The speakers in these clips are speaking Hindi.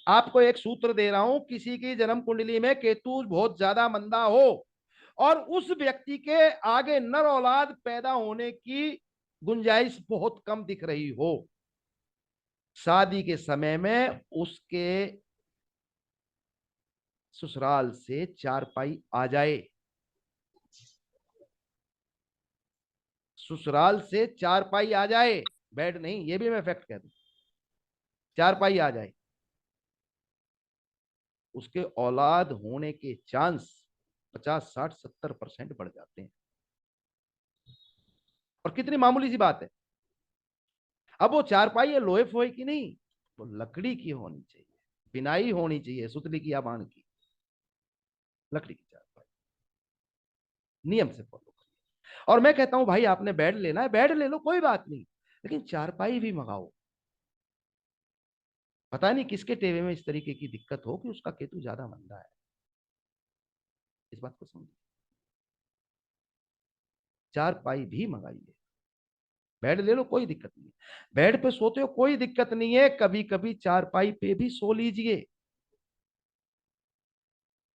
आपको एक सूत्र दे रहा हूं, किसी की जन्म कुंडली में केतु बहुत ज्यादा मंदा हो और उस व्यक्ति के आगे नर औलाद पैदा होने की गुंजाइश बहुत कम दिख रही हो, शादी के समय में उसके ससुराल से चारपाई आ जाए, ससुराल से चारपाई आ जाए, बेड नहीं, ये भी मैं फैक्ट कह दूं, चारपाई आ जाए, उसके औलाद होने के चांस 50, 60, 70% बढ़ जाते हैं। और कितनी मामूली सी बात है। अब वो चारपाई है लोहे फोहे की नहीं, वो लकड़ी की होनी चाहिए, बिनाई होनी चाहिए, सुतली की या बाण की, लकड़ी की चारपाई, नियम से फॉलो करिए। और मैं कहता हूं भाई आपने बेड लेना है, बेड ले लो, कोई बात नहीं, लेकिन चारपाई भी मंगाओ। पता नहीं किसके टेवे में इस तरीके की दिक्कत हो कि उसका केतु ज्यादा मंदा है, इस बात को समझिए। चारपाई भी मंगाइए, बेड ले लो, कोई दिक्कत नहीं, बेड पे सोते हो कोई दिक्कत नहीं है, कभी कभी चारपाई पे भी सो लीजिए,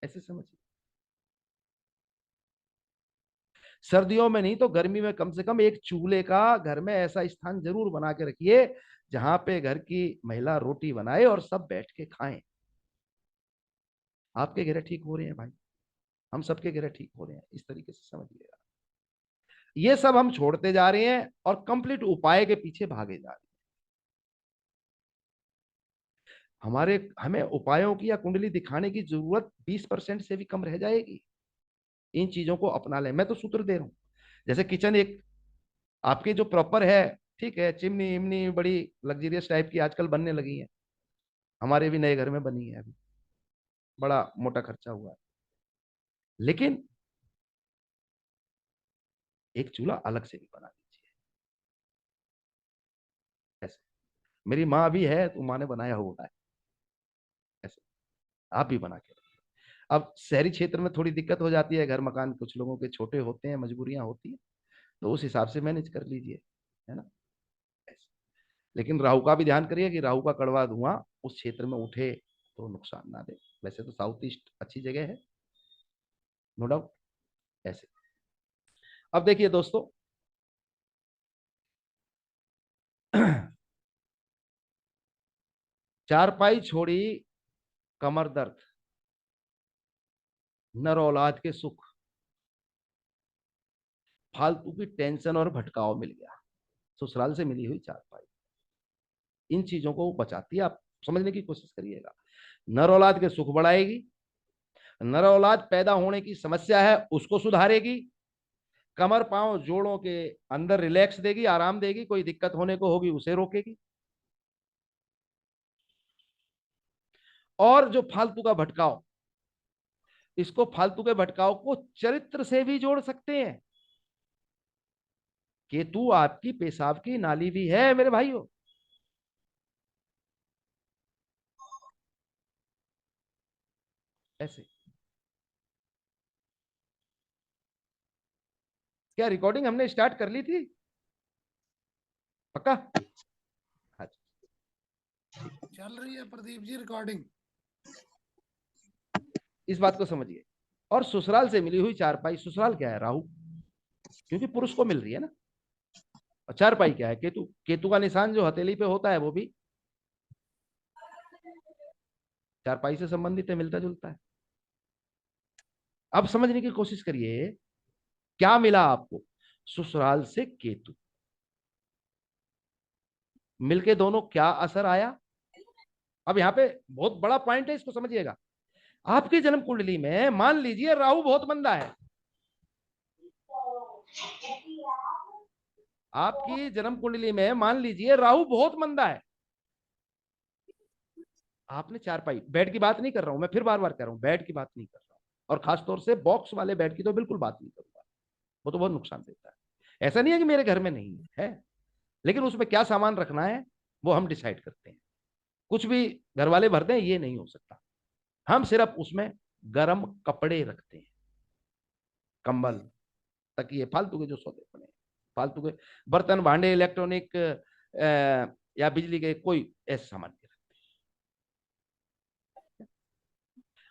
ऐसे समझिए। सर्दियों में नहीं तो गर्मी में कम से कम एक चूल्हे का घर में ऐसा स्थान जरूर बना के रखिए जहां पे घर की महिला रोटी बनाए और सब बैठ के खाएं। आपके घेरे ठीक हो रहे हैं भाई, हम सबके घेरे ठीक हो रहे हैं, इस तरीके से समझिएगा। ये सब हम छोड़ते जा रहे हैं और कंप्लीट उपाय के पीछे भागे जा रहे हैं। हमें उपायों की या कुंडली दिखाने की जरूरत 20% से भी कम रह जाएगी। इन चीजों को अपना लें, मैं तो सूत्र दे रहा हूं। जैसे किचन एक आपके जो प्रॉपर है, ठीक है, चिमनी इमनी बड़ी लग्जरियस टाइप की आजकल बनने लगी है, हमारे भी नए घर में बनी है अभी, बड़ा मोटा खर्चा हुआ है, लेकिन एक चूल्हा अलग से भी बना दीजिए। ऐसे मेरी माँ भी है तो माँ ने बनाया हुआ है, ऐसे आप भी बना के रखिए। अब शहरी क्षेत्र में थोड़ी दिक्कत हो जाती है, घर मकान कुछ लोगों के छोटे होते हैं, मजबूरियां होती है, तो उस हिसाब से मैनेज कर लीजिए, है ना, ऐसे। लेकिन राहु का भी ध्यान करिए कि राहु का कड़वा धुआं उस क्षेत्र में उठे तो नुकसान ना दे। वैसे तो साउथ ईस्ट अच्छी जगह है, नो डाउट, ऐसे। अब देखिए दोस्तों, चारपाई छोड़ी, कमर दर्द, नर औलाद के सुख, फालतू की टेंशन और भटकाव मिल गया, ससुराल से मिली हुई चारपाई इन चीजों को बचाती है। आप समझने की कोशिश करिएगा। नर औलाद के सुख बढ़ाएगी, नर औलाद पैदा होने की समस्या है उसको सुधारेगी, कमर पांव जोड़ों के अंदर रिलैक्स देगी, आराम देगी, कोई दिक्कत होने को होगी उसे रोकेगी। और जो फालतू का भटकाव, इसको फालतू के भटकाव को चरित्र से भी जोड़ सकते हैं। केतु आपकी पेशाब की नाली भी है मेरे भाइयों, ऐसे। क्या रिकॉर्डिंग हमने स्टार्ट कर ली थी? पक्का? हाँ जी, चल रही है प्रदीप जी रिकॉर्डिंग। इस बात को समझिए। और ससुराल से मिली हुई चारपाई, ससुराल क्या है? राहु, क्योंकि पुरुष को मिल रही है ना। और चारपाई क्या है? केतु, केतु का निशान जो हथेली पे होता है वो भी चारपाई से संबंधित है, मिलता जुलता है। अब समझने की कोशिश करिए, क्या मिला आपको? ससुराल से केतु मिलके दोनों क्या असर आया? अब यहां पे बहुत बड़ा पॉइंट है, इसको समझिएगा। आपकी जन्म कुंडली में मान लीजिए राहु बहुत मंदा है, आपकी जन्म कुंडली में मान लीजिए राहु बहुत मंदा है, आपने चारपाई, बेड की बात नहीं कर रहा हूं मैं, फिर बार बार कह रहा हूं, बेड की बात नहीं कर रहा हूं, और खासतौर से बॉक्स वाले बेड की तो बिल्कुल बात नहीं करूंगा, वो तो बहुत नुकसान देता है। ऐसा नहीं है कि मेरे घर में नहीं है, लेकिन उसमें क्या सामान रखना है वो हम डिसाइड करते हैं। कुछ भी घर वाले भर दें ये नहीं हो सकता, हम सिर्फ उसमें गर्म कपड़े रखते हैं, कंबल, तकिए, फालतू के जो सौदे पड़े हैं, फालतू के बर्तन भांडे, इलेक्ट्रॉनिक या बिजली के कोई ऐसे सामान नहीं रखते।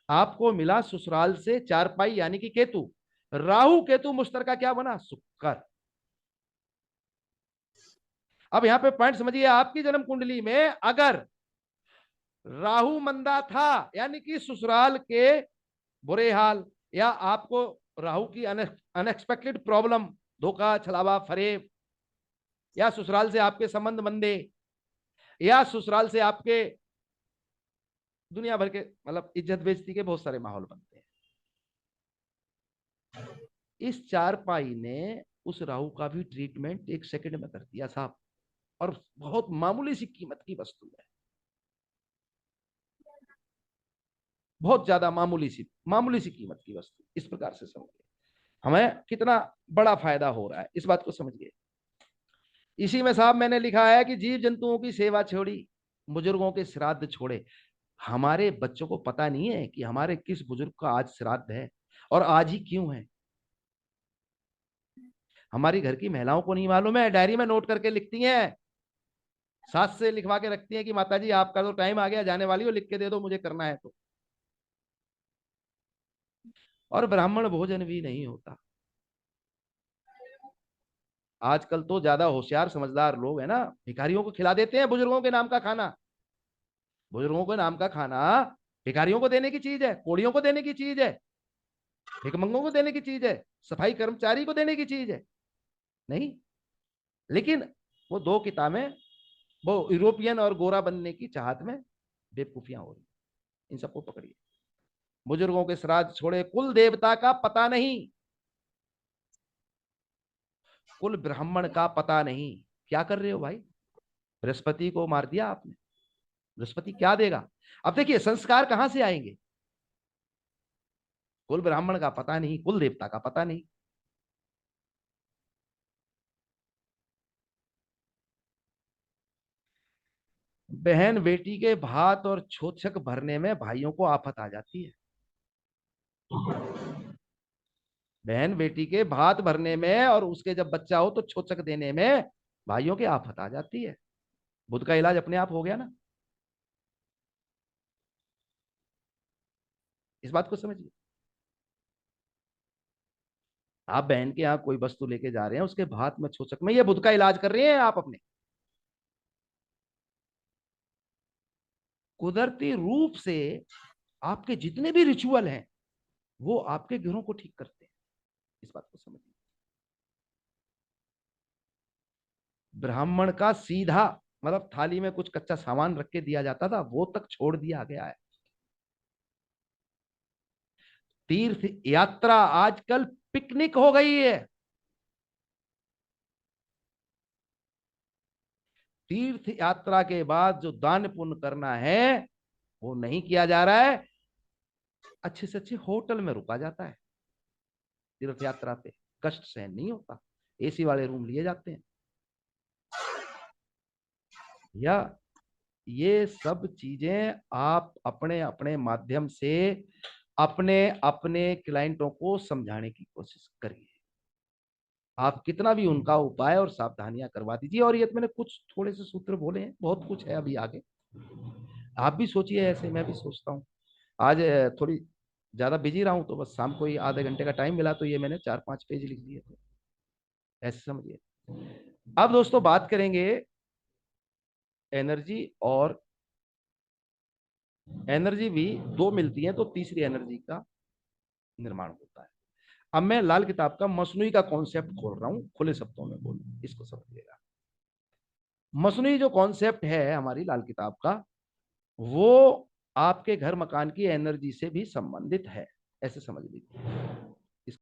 आपको मिला ससुराल से चारपाई यानी कि केतु। राहु केतु मुश्तरका क्या बना? शुक्र। अब यहां पे पॉइंट समझिए, आपकी जन्म कुंडली में अगर राहु मंदा था यानी कि ससुराल के बुरे हाल, या आपको राहु की अनएक्सपेक्टेड प्रॉब्लम, धोखा छलावा फरेब, या ससुराल से आपके संबंध मंदे, या ससुराल से आपके दुनिया भर के मतलब इज्जत बेइज्जती के बहुत सारे माहौल बनते हैं, इस चारपाई ने उस राहु का भी ट्रीटमेंट एक सेकंड में कर दिया साहब। और बहुत मामूली सी कीमत की वस्तु है, बहुत ज्यादा मामूली सी कीमत की वस्तु। इस प्रकार से समझिए हमें कितना बड़ा फायदा हो रहा है, इस बात को समझिए। इसी में साहब मैंने लिखा है कि जीव जंतुओं की सेवा छोड़ी, बुजुर्गों के श्राद्ध छोड़े। हमारे बच्चों को पता नहीं है कि हमारे किस बुजुर्ग का आज श्राद्ध है और आज ही क्यों है। हमारी घर की महिलाओं को नहीं मालूम है, डायरी में नोट करके लिखती हैं, सास से लिखवा के रखती हैं कि माता जी आपका तो टाइम आ गया, जाने वाली हो, लिख के दे दो मुझे करना है तो। और ब्राह्मण भोजन भी नहीं होता। आजकल तो ज्यादा होशियार समझदार लोग है ना, भिखारियों को खिला देते हैं बुजुर्गों के नाम का खाना। बुजुर्गों के नाम का खाना भिखारियों को देने की चीज है, कोड़ियों को देने की चीज है, भिखमंगों को देने की चीज है, सफाई कर्मचारी को देने की चीज है नहीं। लेकिन वो दो किताबें, वो यूरोपियन और गोरा बनने की चाहत में बेवकूफियां हो रही। इन सबको पकड़िए। बुजुर्गों के श्राद्ध छोड़े, कुल देवता का पता नहीं, कुल ब्राह्मण का पता नहीं। क्या कर रहे हो भाई? बृहस्पति को मार दिया आपने, बृहस्पति क्या देगा? अब देखिए संस्कार कहां से आएंगे? कुल ब्राह्मण का पता नहीं, कुल देवता का पता नहीं। बहन बेटी के भात और छोचक भरने में भाइयों को आफत आ जाती है। बहन बेटी के भात भरने में और उसके जब बच्चा हो तो छोचक देने में भाइयों की आफत आ जाती है। बुध का इलाज अपने आप हो गया ना, इस बात को समझिए। आप बहन के यहाँ कोई वस्तु लेके जा रहे हैं, उसके भात में छोचक में, ये बुध का इलाज कर रहे हैं आप अपने। कुदरती रूप से आपके जितने भी रिचुअल हैं वो आपके ग्रहों को ठीक करते हैं, इस बात को समझिए। ब्राह्मण का सीधा मतलब थाली में कुछ कच्चा सामान रख के दिया जाता था, वो तक छोड़ दिया गया है। तीर्थ यात्रा आजकल पिकनिक हो गई है। तीर्थ यात्रा के बाद जो दान पुण्य करना है वो नहीं किया जा रहा है, अच्छे से अच्छे होटल में रुका जाता है। तीर्थ यात्रा पे कष्ट सहन नहीं होता, एसी वाले रूम लिए जाते हैं। या ये सब चीजें आप अपने अपने माध्यम से अपने अपने क्लाइंटों को समझाने की कोशिश करिए। आप कितना भी उनका उपाय और सावधानियां करवा दीजिए। और ये तो मैंने कुछ थोड़े से सूत्र बोले हैं, बहुत कुछ है अभी आगे। आप भी सोचिए ऐसे, मैं भी सोचता हूँ। आज थोड़ी ज्यादा बिजी रहा हूँ तो बस शाम को ही आधे घंटे का टाइम मिला तो ये मैंने 4-5 पेज लिख दिए थे, ऐसे समझिए। अब दोस्तों बात करेंगे एनर्जी। और एनर्जी भी दो मिलती है तो तीसरी एनर्जी का निर्माण होता है। अब मैं लाल किताब का मसनूई का कॉन्सेप्ट खोल रहा हूं, खुले शब्दों में बोलूं, इसको समझिएगा। मसनूई जो कॉन्सेप्ट है हमारी लाल किताब का, वो आपके घर मकान की एनर्जी से भी संबंधित है, ऐसे समझ लीजिए।